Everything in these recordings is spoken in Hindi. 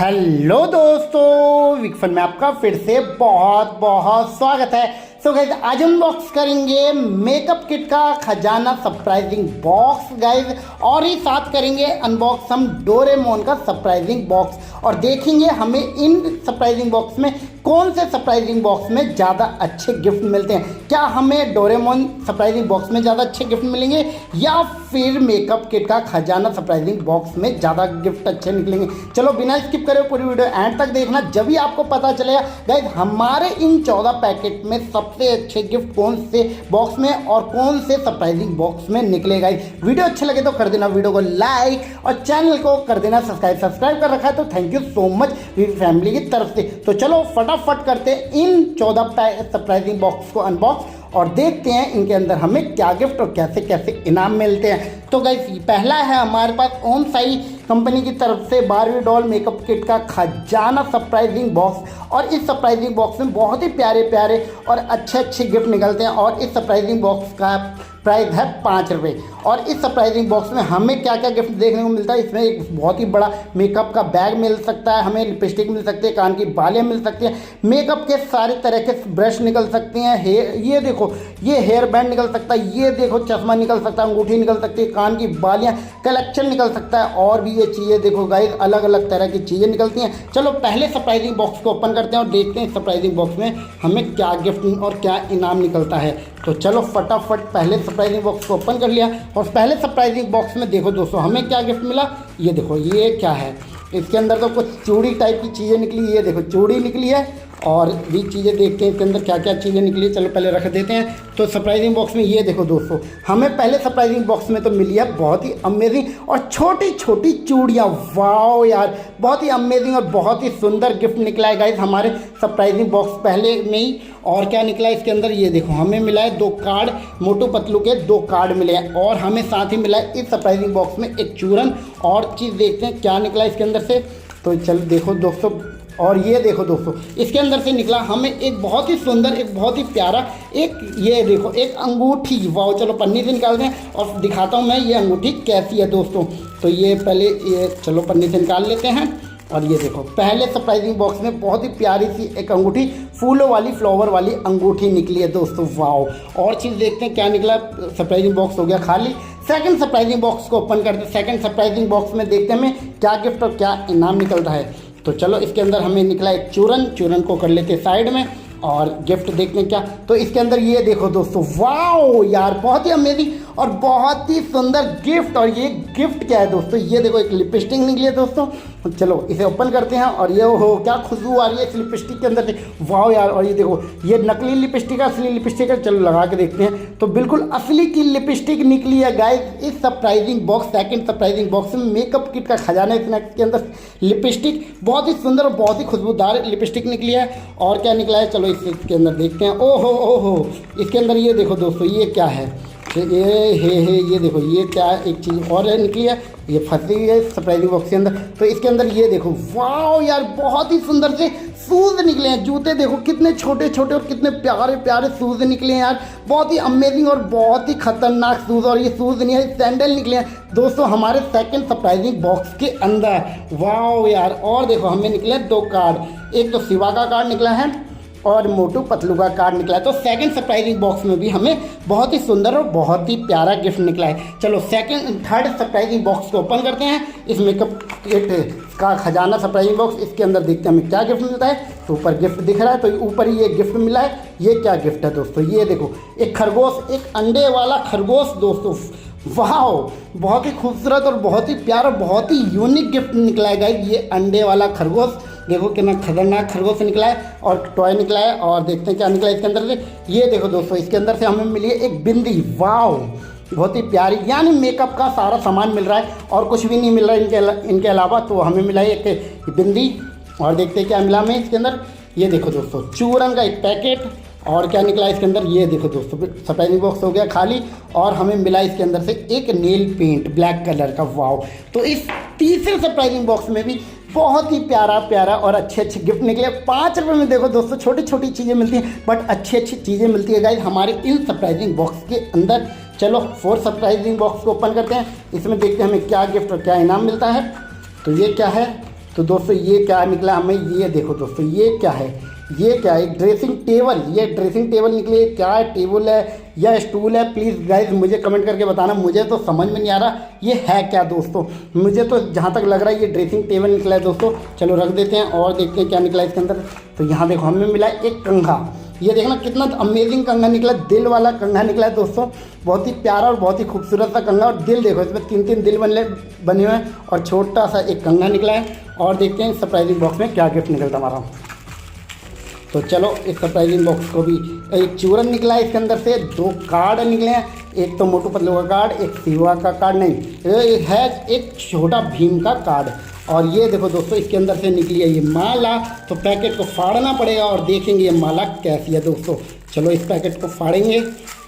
हेलो दोस्तों, विक फन में आपका फिर से बहुत बहुत स्वागत है। सो गाइज आज अनबॉक्स करेंगे मेकअप किट का खजाना सरप्राइजिंग बॉक्स गाइज, और ही साथ करेंगे अनबॉक्स हम डोरेमोन का सरप्राइजिंग बॉक्स और देखेंगे हमें इन सरप्राइजिंग बॉक्स में कौन से सरप्राइजिंग बॉक्स में ज़्यादा अच्छे गिफ्ट मिलते हैं। क्या हमें डोरेमोन सरप्राइजिंग बॉक्स में ज़्यादा अच्छे गिफ्ट मिलेंगे या फिर मेकअप किट का खजाना सरप्राइजिंग बॉक्स में ज़्यादा गिफ्ट अच्छे निकलेंगे। चलो बिना स्किप करे पूरी वीडियो एंड तक देखना, जब भी आपको पता चलेगा गाइज हमारे इन 14 पैकेट में सबसे अच्छे गिफ्ट कौन से बॉक्स में और कौन से सरप्राइजिंग बॉक्स में निकलेगा। वीडियो अच्छे लगे तो कर देना वीडियो को लाइक और चैनल को कर देना सब्सक्राइब कर रखा है तो thank you so much family की तरफ से। तो चलो फटाफट करते हैं इन 14 सरप्राइजिंग बॉक्स को अनबॉक्स और देखते हैं इनके अंदर हमें क्या गिफ्ट और कैसे कैसे इनाम मिलते हैं। तो गाइस पहला है हमारे पास ओम साई कंपनी की तरफ से बारबी डॉल मेकअप किट का खजाना सरप्राइजिंग बॉक्स, और इस सरप्राइजिंग बॉक्स में बहुत ही प्यारे प्यारे और अच्छे अच्छे गिफ्ट निकलते हैं। और इस सरप्राइजिंग बॉक्स का प्राइस है 5 रुपये। और इस सरप्राइजिंग बॉक्स में हमें क्या क्या गिफ्ट देखने को मिलता है, इसमें एक बहुत ही बड़ा मेकअप का बैग मिल सकता है, हमें लिपस्टिक मिल सकती है, कान की बालियाँ मिल सकती हैं, मेकअप के सारे तरह के ब्रश निकल सकते हैं, ये देखो ये हेयर बैंड निकल सकता है, ये देखो चश्मा निकल सकता है, अंगूठी निकल सकती है, कान की बालियाँ कलेक्शन निकल सकता है, और भी ये चीज़ें देखो गाइस अलग अलग तरह की चीज़ें निकलती हैं। चलो पहले सरप्राइजिंग बॉक्स को ओपन करते हैं और देखते हैं सरप्राइजिंग बॉक्स में हमें क्या गिफ्ट और क्या इनाम निकलता है। तो चलो फटाफट पहले सरप्राइजिंग बॉक्स को ओपन कर लिया और पहले सरप्राइजिंग बॉक्स में देखो दोस्तों हमें क्या गिफ्ट मिला। ये देखो ये क्या है, इसके अंदर तो कुछ चूड़ी टाइप की चीज़ें निकली, ये देखो चूड़ी निकली है और भी चीज़ें देखते हैं इसके अंदर क्या क्या चीज़ें निकली है। चलो पहले रख देते हैं। तो सरप्राइजिंग बॉक्स में ये देखो दोस्तों हमें पहले सरप्राइजिंग बॉक्स में तो मिली है बहुत ही अमेजिंग और छोटी छोटी चूड़ियाँ। वाओ यार बहुत ही अमेजिंग और बहुत ही सुंदर गिफ्ट निकला है गाइस हमारे सरप्राइजिंग बॉक्स पहले में ही। और क्या निकला है इसके अंदर, ये देखो हमें मिला है 2 कार्ड, मोटू पतलू के 2 कार्ड मिले हैं, और हमें साथ ही मिला है इस सरप्राइजिंग बॉक्स में एक चूरन। और चीज़ देखते हैं क्या निकला इसके अंदर से। तो चलो देखो दोस्तों, और ये देखो दोस्तों इसके अंदर से निकला हमें एक बहुत ही सुंदर, एक बहुत ही प्यारा, एक ये देखो एक अंगूठी। वाओ चलो पन्नी से निकालते हैं और दिखाता हूँ मैं ये अंगूठी कैसी है दोस्तों। तो ये पहले ये चलो पन्नी से निकाल लेते हैं। और ये देखो पहले सरप्राइजिंग बॉक्स में बहुत ही प्यारी सी एक अंगूठी, फूलों वाली फ्लावर वाली अंगूठी निकली है दोस्तों। वाओ और चीज़ देखते हैं क्या निकला। सरप्राइजिंग बॉक्स हो गया खाली। सेकंड सरप्राइजिंग बॉक्स को ओपन करते हैं। सेकंड सरप्राइजिंग बॉक्स में देखते हैं हमें क्या गिफ्ट और क्या इनाम निकलता है। तो चलो इसके अंदर हमें निकला एक चूरन को कर लेते साइड में और गिफ्ट देखते हैं क्या। तो इसके अंदर ये देखो दोस्तों, वाओ यार बहुत ही अमेजिंग और बहुत ही सुंदर गिफ्ट। और ये गिफ्ट क्या है दोस्तों, ये देखो एक लिपस्टिक निकली है दोस्तों। चलो इसे ओपन करते हैं और ये हो क्या खुशबू आ रही है इस लिपस्टिक के अंदर से। वाओ यार, और ये देखो ये नकली लिपस्टिक है असली लिपस्टिक है। चलो लगा के देखते हैं। तो बिल्कुल असली की लिपस्टिक निकली है गाइस इस surprising box, second surprising box में मेकअप किट का खजाना स्नैक्स के अंदर लिपस्टिक बहुत ही सुंदर और बहुत ही खुशबूदार लिपस्टिक निकली है। और क्या निकला है चलो इसके अंदर देखते हैं। ओहो इसके अंदर ये देखो दोस्तों ये क्या है, ये देखो ये क्या एक चीज़ और है निकली है, ये फंसी हुई है सरप्राइजिंग बॉक्स के अंदर। तो इसके अंदर ये देखो वाओ यार बहुत ही सुंदर से शूज़ निकले हैं, जूते देखो कितने छोटे छोटे और कितने प्यारे प्यारे शूज़ निकले हैं यार, बहुत ही अमेजिंग और बहुत ही खतरनाक शूज़। और ये शूज़ नहीं है सैंडल निकले हैं दोस्तों हमारे सेकंड सरप्राइजिंग बॉक्स के अंदर। वाओ यार और देखो हमें निकले 2 कार्ड, एक तो शिवा का कार्ड निकला है और मोटू पतलू का कार्ड निकला है। तो सेकंड सरप्राइजिंग बॉक्स में भी हमें बहुत ही सुंदर और बहुत ही प्यारा गिफ्ट निकला है। चलो थर्ड सरप्राइजिंग बॉक्स को ओपन करते हैं, इस मेकअप किट का खजाना सरप्राइजिंग बॉक्स। इसके अंदर देखते हैं हमें क्या गिफ्ट मिलता है। तो ऊपर गिफ्ट दिख रहा है, तो ऊपर ही ये गिफ्ट मिला है। ये क्या गिफ्ट है दोस्तों, ये देखो एक खरगोश, एक अंडे वाला खरगोश दोस्तों। वाओ बहुत ही खूबसूरत और बहुत ही प्यारा बहुत ही यूनिक गिफ्ट निकला है गाइस ये अंडे वाला खरगोश। देखो कितना खतरनाक खरगोश निकला है और टॉय निकला है। और देखते हैं क्या निकला है इसके अंदर से। ये देखो दोस्तों इसके अंदर से हमें मिली है एक बिंदी। वाओ बहुत ही प्यारी, यानी मेकअप का सारा सामान मिल रहा है और कुछ भी नहीं मिल रहा है इनके अलावा। तो हमें मिला है एक बिंदी। और देखते हैं क्या मिला हमें इसके अंदर। ये देखो दोस्तों चूरन का एक पैकेट। और क्या निकला इसके अंदर, ये देखो दोस्तों सरप्राइजिंग बॉक्स हो गया खाली और हमें मिला इसके अंदर से एक नेल पेंट ब्लैक कलर का। वाओ तो इस तीसरे सरप्राइजिंग बॉक्स में भी बहुत ही प्यारा प्यारा और अच्छे अच्छे गिफ्ट निकले। 5 रुपये में देखो दोस्तों छोटी छोटी चीज़ें मिलती हैं बट अच्छी अच्छी चीज़ें मिलती है गाइस हमारे इन सरप्राइजिंग बॉक्स के अंदर। चलो 4th सरप्राइजिंग बॉक्स को ओपन करते हैं, इसमें देखते हैं हमें क्या गिफ्ट और क्या इनाम मिलता है। तो ये क्या है, तो दोस्तों ये क्या निकला हमें, ये देखो दोस्तों ये क्या है, ये क्या है, ड्रेसिंग टेबल। ये ड्रेसिंग टेबल निकली है, क्या है, टेबल है या स्टूल है? प्लीज़ गाइज मुझे कमेंट करके बताना, मुझे तो समझ में नहीं आ रहा ये है क्या दोस्तों। मुझे तो जहाँ तक लग रहा है ये ड्रेसिंग टेबल निकला है दोस्तों। चलो रख देते हैं और देखते हैं क्या निकला है इसके अंदर। तो यहाँ देखो हमें मिला एक कंघा, ये देखना कितना अमेजिंग कंघा निकला, दिल वाला कंघा निकला है दोस्तों। बहुत ही प्यारा और बहुत ही खूबसूरत सा कंघा, और दिल देखो इसमें 3-3 दिल बने हुए हैं और छोटा सा एक कंघा निकला है। और देखते हैं सरप्राइजिंग बॉक्स में क्या गिफ्ट निकलता हमारा। तो चलो इस सरप्राइजिंग बॉक्स को भी, एक चूरन निकला है इसके अंदर से, 2 कार्ड निकले हैं, एक तो मोटू पतलू का कार्ड, एक शिवा का कार्ड, नहीं ये है एक छोटा भीम का कार्ड। और ये देखो दोस्तों इसके अंदर से निकली है ये माला। तो पैकेट को फाड़ना पड़ेगा और देखेंगे ये माला कैसी है दोस्तों। चलो इस पैकेट को फाड़ेंगे,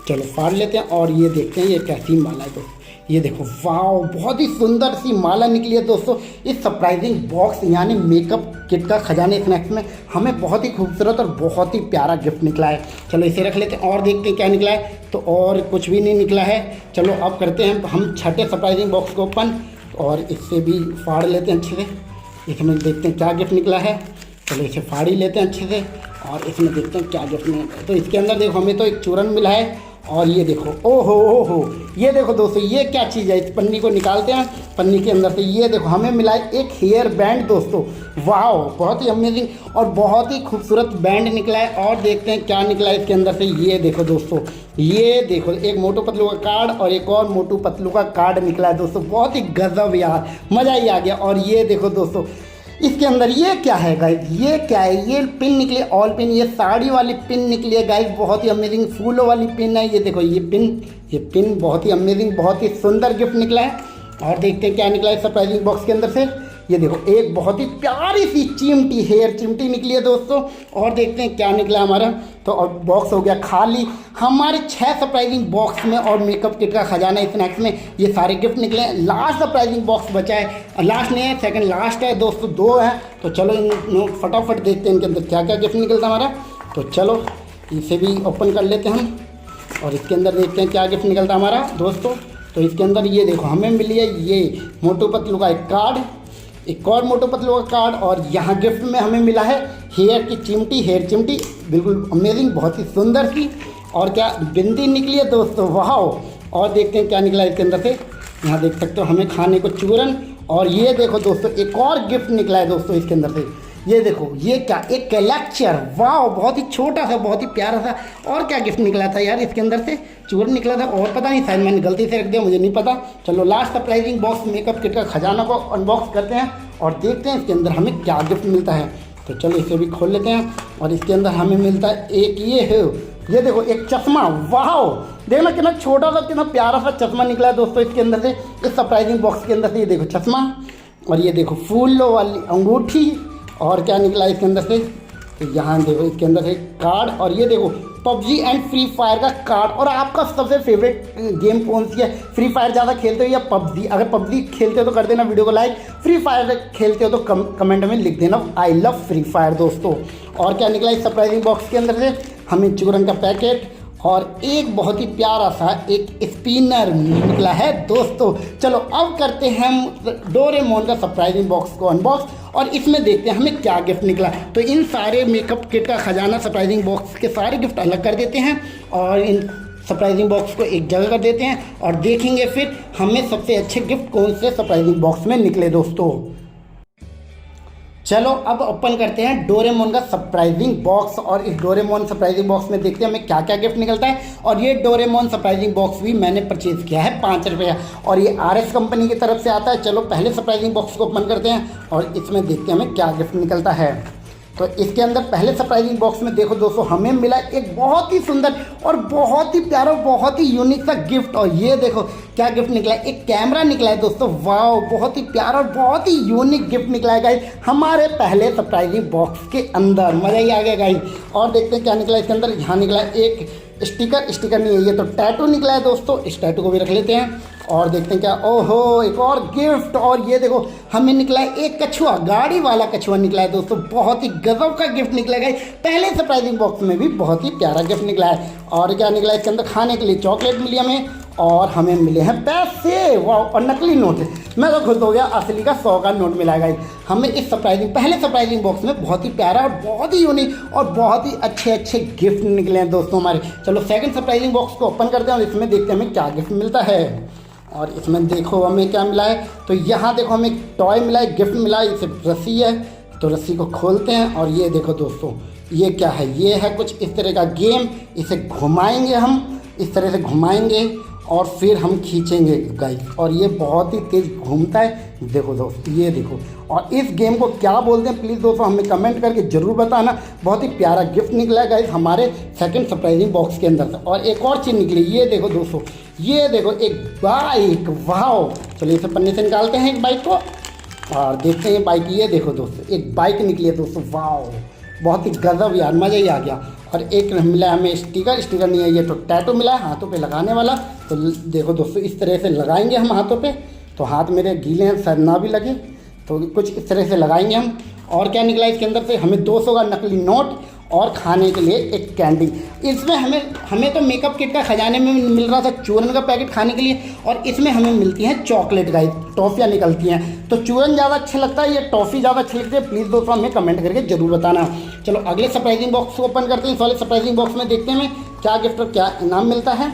चलो फाड़ लेते हैं और ये देखते हैं ये कैसी माला है दोस्तों। ये देखो वाओ, बहुत ही सुंदर सी माला निकली है दोस्तों इस सरप्राइजिंग बॉक्स यानी मेकअप किट का खजाने स्नैक्स में। हमें बहुत ही खूबसूरत और बहुत ही प्यारा गिफ्ट निकला है। चलो इसे रख लेते हैं और देखते हैं क्या निकला है। तो और कुछ भी नहीं निकला है। चलो अब करते हैं हम छठे सरप्राइजिंग बॉक्स को ओपन, और इससे भी फाड़ लेते हैं अच्छे से। इसमें देखते हैं क्या गिफ्ट निकला है। चलो इसे फाड़ ही लेते हैं अच्छे से और इसमें देखते हैं क्या गिफ्ट निकला है। तो इसके अंदर देखो हमें तो एक चूरन मिला है, और ये देखो ओहो, ये देखो दोस्तों ये क्या चीज़ है। इस पन्नी को निकालते हैं, पन्नी के अंदर से ये देखो हमें मिला है एक हेयर बैंड दोस्तों। वाओ, बहुत ही अमेजिंग और बहुत ही खूबसूरत बैंड निकला है। और देखते हैं क्या निकला है इसके अंदर से। ये देखो दोस्तों, ये देखो एक मोटू पतलू का कार्ड और एक और मोटू पतलू का कार्ड निकला है दोस्तों। बहुत ही गजब यार, मज़ा ही आ गया। और ये देखो दोस्तों इसके अंदर ये क्या है गाइज, ये क्या है, ये पिन निकली ऑल पिन, ये साड़ी वाली पिन निकली है गाइज, बहुत ही अमेजिंग फूलों वाली पिन है। ये देखो ये पिन बहुत ही अमेजिंग, बहुत ही सुंदर गिफ्ट निकला है। और देखते हैं क्या निकला है सरप्राइजिंग बॉक्स के अंदर से। ये देखो एक बहुत ही प्यारी सी चिमटी, हेयर चिमटी निकली है दोस्तों। और देखते हैं क्या निकला हमारा। तो अब बॉक्स हो गया खाली। हमारे 6 सरप्राइजिंग बॉक्स में और मेकअप किट का खजाना स्नैक्स में ये सारे गिफ्ट निकले हैं। लास्ट सरप्राइजिंग बॉक्स बचा है, लास्ट नहीं है, सेकंड लास्ट है दोस्तों, 2 हैं। तो चलो इन फटाफट देखते हैं इनके अंदर क्या क्या गिफ्ट निकलता हमारा। तो चलो इसे भी ओपन कर लेते हैं हम और इसके अंदर देखते हैं क्या गिफ्ट निकलता हमारा दोस्तों। तो इसके अंदर ये देखो हमें मिली है ये मोटू पतलू का एक कार्ड, एक और मोटू पतलू का कार्ड, और यहाँ गिफ्ट में हमें मिला है हेयर की चिमटी, हेयर चिमटी बिल्कुल अमेजिंग, बहुत ही सुंदर सी। और क्या बिंदी निकली है दोस्तों, वाह। और देखते हैं क्या निकला है इसके अंदर से। यहाँ देख सकते हो हमें खाने को चूरन। और ये देखो दोस्तों एक और गिफ्ट निकला है दोस्तों इसके अंदर से। ये देखो ये क्या, एक कैलेक्चर, वाह, बहुत ही छोटा सा, बहुत ही प्यारा सा। और क्या गिफ्ट निकला था यार इसके अंदर से, चूरन निकला था और पता नहीं, शायद मैंने गलती से रख दिया, मुझे नहीं पता। चलो last surprising box makeup kit का खजाना को अनबॉक्स करते हैं और देखते हैं इसके अंदर हमें क्या गिफ्ट मिलता है। तो चलो इसे भी खोल लेते हैं और इसके अंदर हमें मिलता है एक ये देखो एक चश्मा, वाह, देखना कितना छोटा सा कितना प्यारा सा चश्मा निकला है दोस्तों इसके अंदर से, इस सरप्राइजिंग बॉक्स के अंदर से। ये देखो चश्मा और ये देखो फूलों वाली अंगूठी। और क्या निकला है इसके अंदर से, तो यहाँ देखो इसके अंदर से कार्ड, और ये देखो पबजी एंड फ्री फायर का कार्ड। और आपका सबसे फेवरेट गेम कौन सी है, फ्री फायर ज़्यादा खेलते हो या पबजी? अगर पबजी खेलते हो तो कर देना वीडियो को लाइक, फ्री फायर खेलते हो तो कमेंट में लिख देना आई लव फ्री फायर दोस्तों। और क्या निकला इस सरप्राइजिंग बॉक्स के अंदर से, हमें चूरन का पैकेट और एक बहुत ही प्यारा सा एक स्पिनर निकला है दोस्तों। चलो अब करते हैं हम डोरेमोन का सरप्राइजिंग बॉक्स को अनबॉक्स और इसमें देखते हैं हमें क्या गिफ्ट निकला। तो इन सारे मेकअप किट का खजाना सरप्राइजिंग बॉक्स के सारे गिफ्ट अलग कर देते हैं और इन सरप्राइजिंग बॉक्स को एक जगह कर देते हैं और देखेंगे फिर हमें सबसे अच्छे गिफ्ट कौन से सरप्राइजिंग बॉक्स में निकले दोस्तों। चलो अब ओपन करते हैं डोरेमोन का सरप्राइजिंग बॉक्स और इस डोरेमोन सरप्राइजिंग बॉक्स में देखते हैं हमें क्या क्या गिफ्ट निकलता है। और ये डोरेमोन सरप्राइजिंग बॉक्स भी मैंने परचेज़ किया है 5 रुपये और ये RS कंपनी की तरफ से आता है। चलो पहले सरप्राइजिंग बॉक्स को ओपन करते हैं और इसमें देखते हैं हमें क्या गिफ्ट निकलता है। तो इसके अंदर पहले सरप्राइजिंग बॉक्स में देखो दोस्तों हमें मिला एक बहुत ही सुंदर और बहुत ही प्यारा बहुत ही यूनिक सा गिफ्ट। और ये देखो क्या गिफ्ट निकला है, एक कैमरा निकला है दोस्तों। वाह, बहुत ही प्यारा और बहुत ही यूनिक गिफ्ट निकला है गाइस हमारे पहले सरप्राइजिंग बॉक्स के अंदर। मज़ा ही आ गया गाइस। और देखते हैं क्या निकला इसके अंदर। यहाँ निकला एक स्टिकर नहीं है, ये तो टैटू निकला है दोस्तों। इस टैटू को भी रख लेते हैं और देखते हैं क्या, ओहो एक और गिफ्ट। और ये देखो हमें निकला है एक कछुआ, गाड़ी वाला कछुआ निकला है दोस्तों। बहुत ही गजब का गिफ्ट निकला है। पहले सरप्राइजिंग बॉक्स में भी बहुत ही प्यारा गिफ्ट निकला है। और क्या निकला है इसके अंदर, खाने के लिए चॉकलेट मिली हमें और हमें मिले हैं पैसे, वाह, और नकली नोट। मैं तो खुश हो गया, असली का 100 का नोट मिला गाइस हमें इस पहले सरप्राइजिंग बॉक्स में। बहुत ही प्यारा और बहुत ही यूनिक और बहुत ही अच्छे अच्छे गिफ्ट निकले हैं दोस्तों हमारे। चलो सेकंड सरप्राइजिंग बॉक्स को ओपन करते हैं और इसमें देखते हैं हमें क्या गिफ्ट मिलता है। और इसमें देखो हमें क्या मिला है, तो यहाँ देखो हमें एक टॉय मिला है, गिफ्ट मिला है, इसे रस्सी है। तो रस्सी को खोलते हैं और ये देखो दोस्तों ये क्या है, ये है कुछ इस तरह का गेम। इसे घुमाएंगे हम, इस तरह से घुमाएंगे और फिर हम खींचेंगे गाइस, और ये बहुत ही तेज़ घूमता है। देखो दोस्तों ये देखो, और इस गेम को क्या बोलते हैं प्लीज़ दोस्तों हमें कमेंट करके ज़रूर बताना। बहुत ही प्यारा गिफ्ट निकला है गाइस हमारे सेकंड सरप्राइजिंग बॉक्स के अंदर से। और एक और चीज़ निकली, ये देखो दोस्तों, ये देखो एक बाइक। वाह, चलिए इसे पन्ने से निकालते हैं एक बाइक को और देखते हैं बाइक। ये देखो दोस्तों एक बाइक निकली है दोस्तों, वाह बहुत ही गजब यार, मज़ा ही आ गया। और एक मिला है हमें स्टिकर नहीं है, ये तो टैटू मिला है हाथों पे लगाने वाला। तो देखो दोस्तों इस तरह से लगाएंगे हम हाथों पे, तो हाथ मेरे गीले हैं शायद ना भी लगे, तो कुछ इस तरह से लगाएंगे हम। और क्या निकला इसके अंदर से, हमें 200 का नकली नोट और खाने के लिए एक कैंडी। इसमें हमें तो मेकअप किट का खजाने में मिल रहा था चूरन का पैकेट खाने के लिए, और इसमें हमें मिलती हैं चॉकलेट गाइस, टॉफ़ियाँ निकलती हैं। तो चूरन ज़्यादा अच्छा लगता है, ये टॉफ़ी ज़्यादा अच्छी लगती है, प्लीज़ दोस्तों हमें कमेंट करके ज़रूर बताना। चलो अगले सरप्राइजिंग बॉक्स को ओपन करते हैं। इस वाले सरप्राइजिंग बॉक्स में देखते हैं हमें क्या गिफ्ट और क्या इनाम मिलता है।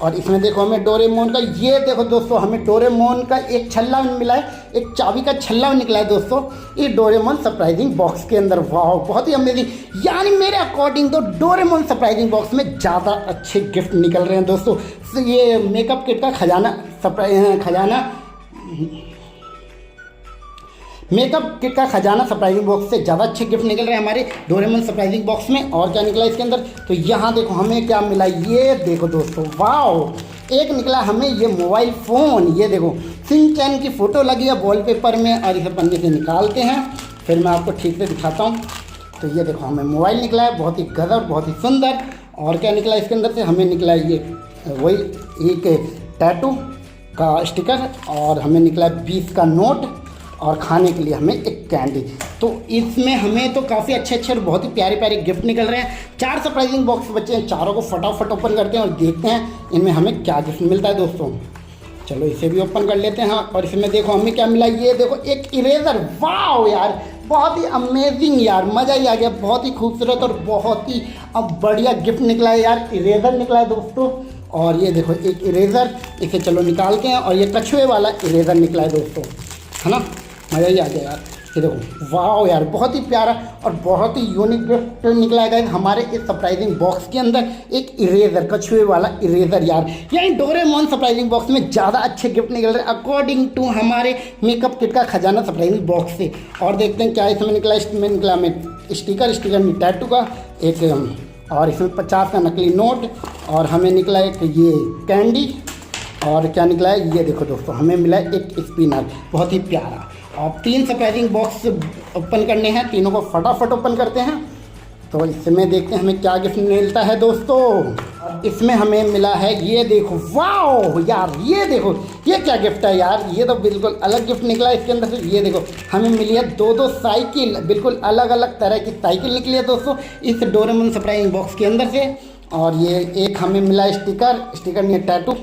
और इसमें देखो हमें डोरेमोन का, ये देखो दोस्तों हमें डोरेमोन का एक छल्ला मिला है, एक चाबी का छल्ला निकला है दोस्तों ये डोरेमोन सरप्राइजिंग बॉक्स के अंदर। वाह बहुत ही अमेजिंग, यानी मेरे अकॉर्डिंग तो डोरेमोन सरप्राइजिंग बॉक्स में ज़्यादा अच्छे गिफ्ट निकल रहे हैं दोस्तों। ये मेकअप किट का खजाना मेकअप किट का खजाना सरप्राइजिंग बॉक्स से ज़्यादा अच्छे गिफ्ट निकल रहे हैं हमारे डोरेमोन सरप्राइजिंग बॉक्स में। और क्या निकला इसके अंदर, तो यहाँ देखो हमें क्या मिला, ये देखो दोस्तों वाह, एक निकला हमें ये मोबाइल फ़ोन। ये देखो शिनचैन की फ़ोटो लगी है वॉलपेपर में, और इसे पन्ने से निकालते हैं फिर मैं आपको ठीक से दिखाता हूँ। तो ये देखो हमें मोबाइल निकला है, बहुत ही गजब बहुत ही सुंदर। और क्या निकला इसके अंदर से, हमें निकला ये वही एक टैटू का स्टिकर, और हमें निकला 20 का नोट, और खाने के लिए हमें एक कैंडी। तो इसमें हमें तो काफ़ी अच्छे अच्छे और बहुत ही प्यारे प्यारे गिफ्ट निकल रहे हैं। 4 सरप्राइजिंग बॉक्स बचे हैं, चारों को फटाफट ओपन करते हैं और देखते हैं इनमें हमें क्या गिफ्ट मिलता है दोस्तों। चलो इसे भी ओपन कर लेते हैं। और इसमें देखो हमें क्या मिला, ये देखो एक इरेज़र। वाह यार बहुत ही अमेजिंग यार, मज़ा ही आ गया, बहुत ही खूबसूरत और बहुत ही अब बढ़िया गिफ्ट निकला है यार, इरेज़र निकला है दोस्तों। और ये देखो एक इरेज़र, इसे चलो निकालते हैं। और ये कछुए वाला इरेज़र निकला है दोस्तों, है ना, मज़ा ही आ गया यार। ये देखो वाह यार बहुत ही प्यारा और बहुत ही यूनिक गिफ्ट निकला है हमारे इस सरप्राइजिंग बॉक्स के अंदर, एक इरेज़र, कछुए वाला इरेज़र यार। यानी डोरेमोन सरप्राइजिंग बॉक्स में ज़्यादा अच्छे गिफ्ट निकल रहे हैं अकॉर्डिंग टू हमारे मेकअप किट का खजाना सरप्राइजिंग बॉक्स से। और देखते हैं क्या इसमें निकला। इसमें निकला हमें स्टिकर में टैटू का एक, और इसमें 50 का नकली नोट, और हमें निकला एक ये कैंडी। और क्या निकला है, ये देखो दोस्तों हमें मिला है एक स्पिनर, बहुत ही प्यारा। और 3 सरप्राइजिंग बॉक्स ओपन करने हैं, तीनों को फटाफट ओपन करते हैं। तो इसमें देखते हैं हमें क्या गिफ्ट मिलता है दोस्तों। इसमें हमें मिला है ये देखो, वाह यार ये देखो ये क्या गिफ्ट है यार, ये तो बिल्कुल अलग गिफ्ट निकला है इसके अंदर से। ये देखो हमें मिली है 2 साइकिल, बिल्कुल अलग अलग तरह की साइकिल निकली है दोस्तों इस डोरेमोन सरप्राइजिंग बॉक्स के अंदर से। और ये एक हमें मिला स्टिकर नहीं टैटू,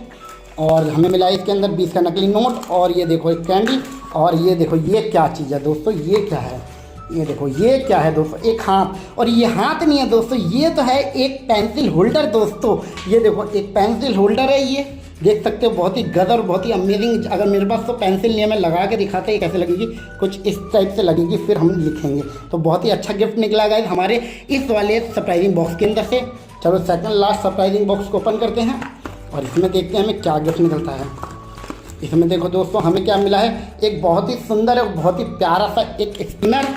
और हमें मिला इसके अंदर 20 का नकली नोट, और ये देखो एक कैंडी। और ये देखो ये क्या चीज़ है दोस्तों, ये क्या है, ये देखो ये क्या है दोस्तों, एक हाथ। और ये हाथ नहीं है दोस्तों, ये तो है एक पेंसिल होल्डर दोस्तों। ये देखो एक पेंसिल होल्डर है, ये देख सकते हो बहुत ही गदर बहुत ही अमेजिंग। अगर मेरे पास तो पेंसिल नहीं है, मैं लगा के दिखाते हैं कैसे लगेगी, कुछ इस टाइप से लगेगी, फिर हम लिखेंगे। तो बहुत ही अच्छा गिफ्ट निकला गाइस हमारे इस वाले सरप्राइजिंग बॉक्स के अंदर से। चलो सेकंड लास्ट सरप्राइजिंग बॉक्स को ओपन करते हैं और इसमें देखते हैं हमें क्या गिफ्ट निकलता है। इसमें देखो दोस्तों हमें क्या मिला है, एक बहुत ही सुंदर और बहुत ही प्यारा सा एक स्पिनर।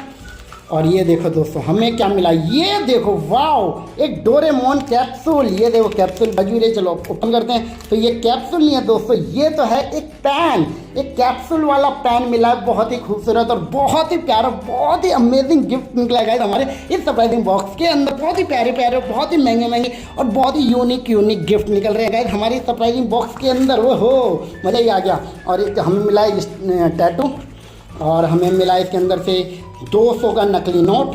और ये देखो दोस्तों हमें क्या मिला, ये देखो वाओ एक डोरेमोन कैप्सूल। ये देखो कैप्सूल बजी रही, चलो ओपन करते हैं। तो ये कैप्सूल नहीं है दोस्तों, ये तो है एक पैन, एक कैप्सूल वाला पैन मिला है, बहुत ही खूबसूरत और बहुत ही प्यारा बहुत ही अमेजिंग गिफ्ट निकला है हमारे इस सरप्राइजिंग बॉक्स के अंदर। बहुत ही प्यारे प्यारे बहुत ही महंगे महंगे और बहुत ही यूनिक गिफ्ट निकल रहे हैं हमारे सरप्राइजिंग बॉक्स के अंदर। वो हो मज़ा ही आ गया। और एक हमें मिला है टैटू, और हमें मिला इसके अंदर से 200 का नकली नोट,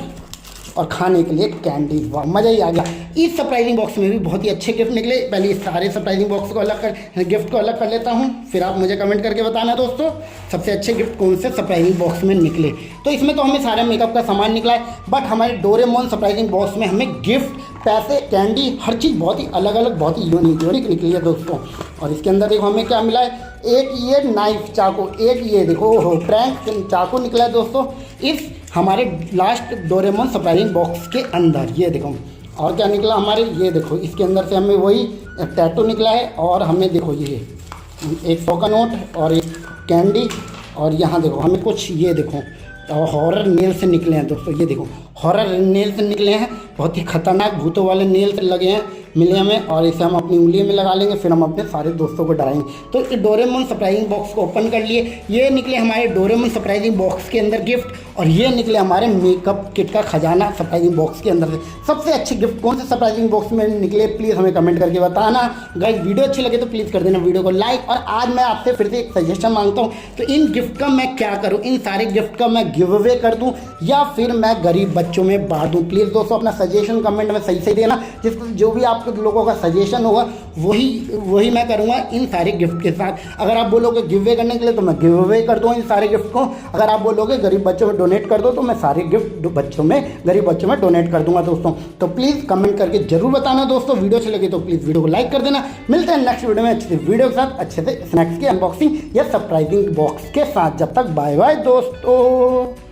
और खाने के लिए कैंडी। वाह, मज़ा ही आ गया। इस सरप्राइजिंग बॉक्स में भी बहुत ही अच्छे गिफ्ट निकले। पहले इस सारे सरप्राइजिंग बॉक्स को गिफ्ट को अलग कर लेता हूँ, फिर आप मुझे कमेंट करके बताना दोस्तों सबसे अच्छे गिफ्ट कौन से सरप्राइजिंग बॉक्स में निकले। तो इसमें तो हमें सारे मेकअप का सामान निकला है, बट हमारे डोरेमोन सरप्राइजिंग बॉक्स में हमें गिफ्ट, पैसे, कैंडी, हर चीज़ बहुत ही अलग अलग, बहुत ही यूनिक निकली है दोस्तों। और इसके अंदर देखो हमें क्या मिला है, एक ये नाइफ चाकू, एक ये देखो प्रैंक चाकू निकला है दोस्तों इस हमारे लास्ट डोरेमोन सरप्राइजिंग बॉक्स के अंदर। ये देखो और क्या निकला हमारे, ये देखो इसके अंदर से हमें वही टैटू निकला है, और हमें देखो ये एक 100 का नोट और एक कैंडी, और यहाँ देखो हमें कुछ ये देखो और हॉरर नेल्स निकले हैं दोस्तों। ये देखो हॉरर नेल्स निकले हैं, बहुत ही खतरनाक भूतों वाले नेल्स लगे हैं मिले हमें, और इसे हम अपनी उंगली में लगा लेंगे, फिर हम अपने सारे दोस्तों को डराएंगे। तो इस डोरेमोन सरप्राइजिंग बॉक्स को ओपन कर लिए। ये निकले हमारे डोरेमोन सरप्राइजिंग बॉक्स के अंदर गिफ्ट, और ये निकले हमारे मेकअप किट का खजाना सरप्राइजिंग बॉक्स के अंदर से। सबसे अच्छे गिफ्ट कौन से सरप्राइजिंग बॉक्स में निकले प्लीज़ हमें कमेंट करके बताना। गाइस वीडियो अच्छी लगे तो प्लीज़ कर देना वीडियो को लाइक। और आज मैं आपसे फिर से एक सजेशन मांगता हूँ, तो इन गिफ्ट का मैं क्या करूँ, इन सारे गिफ्ट का मैं गिव अवे कर दूँ या फिर मैं गरीब बच्चों में बांट दूँ। प्लीज़ दोस्तों अपना सजेशन कमेंट में सही देना, जिस जो भी आप लोगों का सजेशन होगा वही मैं करूँगा इन सारे गिफ्ट के साथ। अगर आप बोलोगे गिव अवे करने के लिए तो मैं गिव अवे कर दूँ इन सारे गिफ्ट को। अगर आप बोलोगे गरीब बच्चों में डोनेट कर दो तो मैं सारे गिफ्ट गरीब बच्चों में डोनेट कर दूंगा दोस्तों। तो प्लीज़ कमेंट करके जरूर बताना दोस्तों। वीडियो अच्छी लगी तो प्लीज़ वीडियो को लाइक कर देना। मिलते हैं नेक्स्ट वीडियो में अच्छे से वीडियो के साथ, अच्छे से स्नैक्स की अनबॉक्सिंग या सरप्राइजिंग बॉक्स के साथ। जब तक बाय बाय दोस्तों।